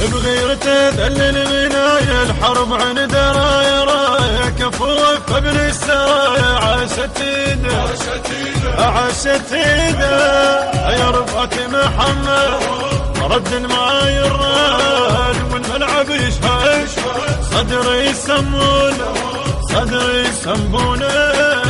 بغيرته ذلل منايا الحرب عن درايا رايا كفوف ابن السرايا عاشت ايده عاشت ايده يا رفعة محمد رد ما يراد والملعب يشهد صدري يسمونه صدري يسمونه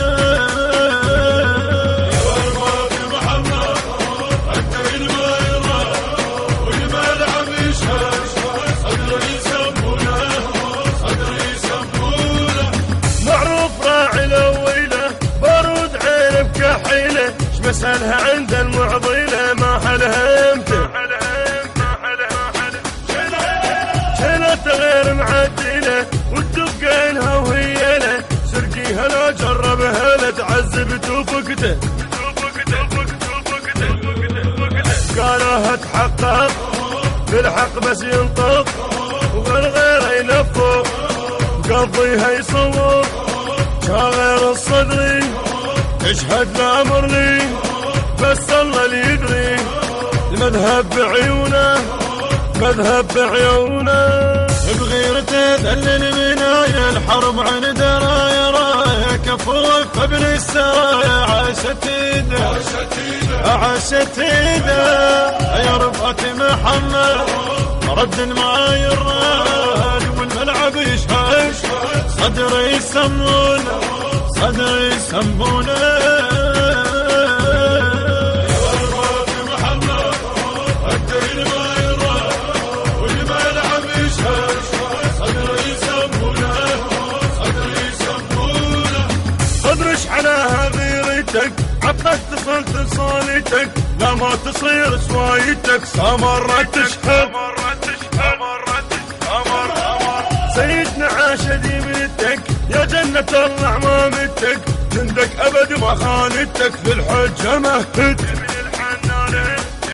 مسألها عند المعضلة ما حلها امتى شلت غير معدلة وتبقينها وهي له سرقيها لا جربها لا تعذب توفقته قالها تحقق بالحق بس ينطق والغير ينفق قضيها يصور شاغر الصدري اشهد الامر لي بس الله اللي يدري المذهب بعيونه مذهب بعيونه بغيرته ذلل منايا الحرب عن درايا رايا كفوف ابن السرايا عاشت ايده عاشت ايده يا رفعة محمد رد ما يراد والملعب يشهد صدري يسمونه صدري يسمونه عطت تصل صالتك لا ما تصير سوايتك سمرة تشهد سيدنا عاشد يمتك يا جنة الله عمامتك جندك أبد ما خانتك للحجة مهد من الحنان